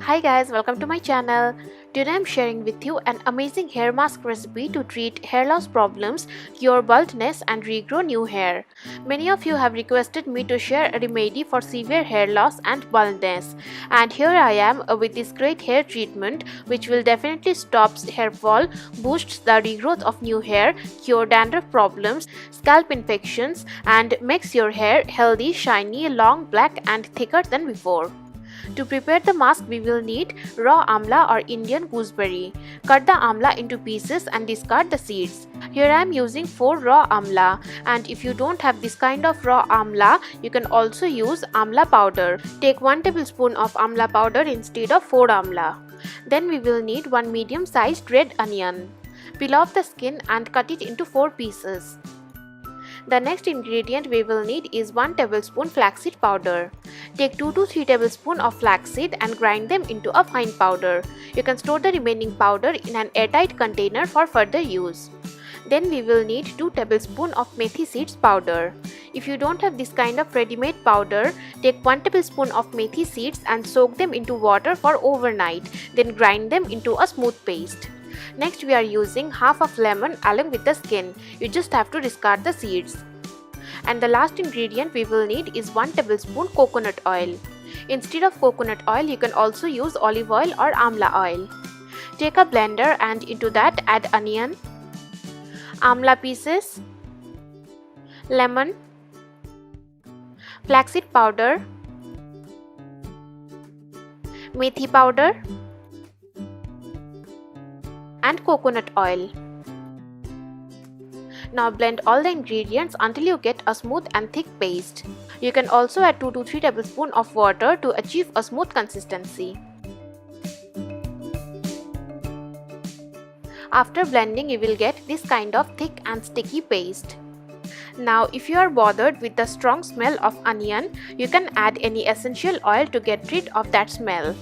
Hi guys, welcome to my channel. Today I'm sharing with you an amazing hair mask recipe to treat hair loss problems, cure baldness and regrow new hair. Many of you have requested me to share a remedy for severe hair loss and baldness, and here I am with this great hair treatment which will definitely stop hair fall, boosts the regrowth of new hair, cure dandruff problems, scalp infections and makes your hair healthy, shiny, long, black and thicker than before. To prepare the mask, we will need raw amla or Indian gooseberry. Cut the amla into pieces and discard the seeds. Here I am using 4 raw amla, and if you don't have this kind of raw amla, you can also use amla powder. Take 1 tablespoon of amla powder instead of 4 amla. Then we will need 1 medium-sized red onion. Peel off the skin and cut it into 4 pieces. The next ingredient we will need is 1 tablespoon flaxseed powder. Take 2 to 3 tablespoons of flaxseed and grind them into a fine powder. You can store the remaining powder in an airtight container for further use. Then we will need 2 tablespoons of methi seeds powder. If you don't have this kind of ready-made powder, take 1 tablespoon of methi seeds and soak them into water for overnight. Then grind them into a smooth paste. Next we are using half of lemon along with the skin. You just have to discard the seeds. And the last ingredient we will need is 1 tablespoon coconut oil. Instead of coconut oil, you can also use olive oil or amla oil. Take a blender and into that add onion, amla pieces, lemon, flaxseed powder, methi powder and coconut oil. Now blend all the ingredients until you get a smooth and thick paste. You can also add 2 to 3 tablespoons of water to achieve a smooth consistency. After blending, you will get this kind of thick and sticky paste. Now if you are bothered with the strong smell of onion, you can add any essential oil to get rid of that smell.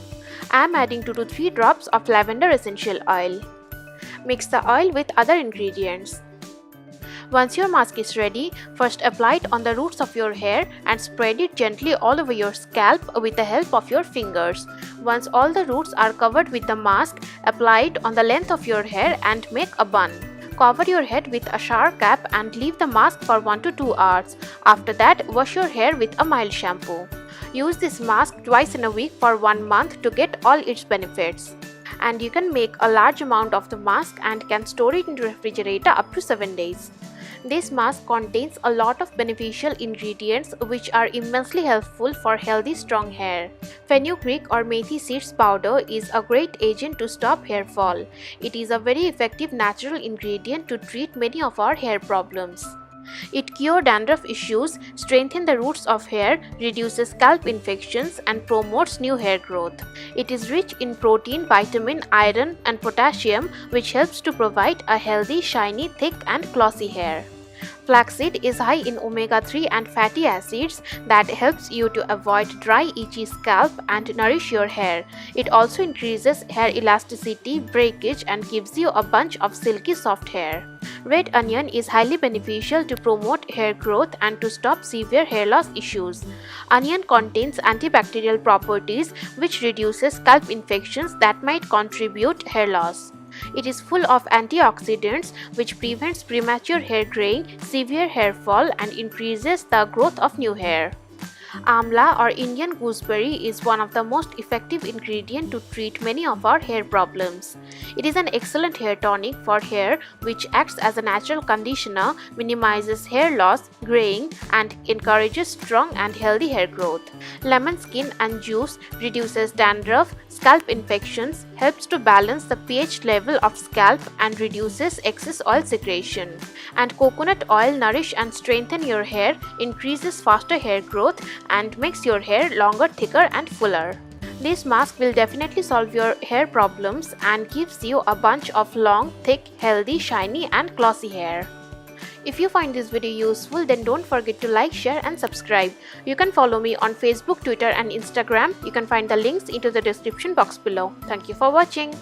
I am adding 2 to 3 drops of lavender essential oil. Mix the oil with other ingredients. Once your mask is ready, first apply it on the roots of your hair and spread it gently all over your scalp with the help of your fingers. Once all the roots are covered with the mask, apply it on the length of your hair and make a bun. Cover your head with a shower cap and leave the mask for 1 to 2 hours. After that, wash your hair with a mild shampoo. Use this mask twice in a week for 1 month to get all its benefits. And you can make a large amount of the mask and can store it in the refrigerator up to 7 days. This mask contains a lot of beneficial ingredients which are immensely helpful for healthy strong hair. Fenugreek or methi seeds powder is a great agent to stop hair fall. It is a very effective natural ingredient to treat many of our hair problems. It cures dandruff issues, strengthens the roots of hair, reduces scalp infections and promotes new hair growth. It is rich in protein, vitamin, iron and potassium which helps to provide a healthy, shiny, thick and glossy hair. Flaxseed is high in omega-3 and fatty acids that helps you to avoid dry, itchy scalp and nourish your hair. It also increases hair elasticity, breakage and gives you a bunch of silky soft hair. Red onion is highly beneficial to promote hair growth and to stop severe hair loss issues. Onion contains antibacterial properties which reduces scalp infections that might contribute hair loss. It is full of antioxidants which prevents premature hair graying, severe hair fall and increases the growth of new hair. Amla or Indian gooseberry is one of the most effective ingredients to treat many of our hair problems. It is an excellent hair tonic for hair which acts as a natural conditioner, minimizes hair loss, graying and encourages strong and healthy hair growth. Lemon skin and juice reduces dandruff, scalp infections, helps to balance the pH level of scalp and reduces excess oil secretion. And coconut oil nourishes and strengthens your hair, increases faster hair growth and makes your hair longer, thicker and fuller. This mask will definitely solve your hair problems and gives you a bunch of long, thick, healthy, shiny and glossy hair. If you find this video useful, then don't forget to like, share and subscribe. You can follow me on Facebook, Twitter and Instagram. You can find the links into the description box below. Thank you for watching.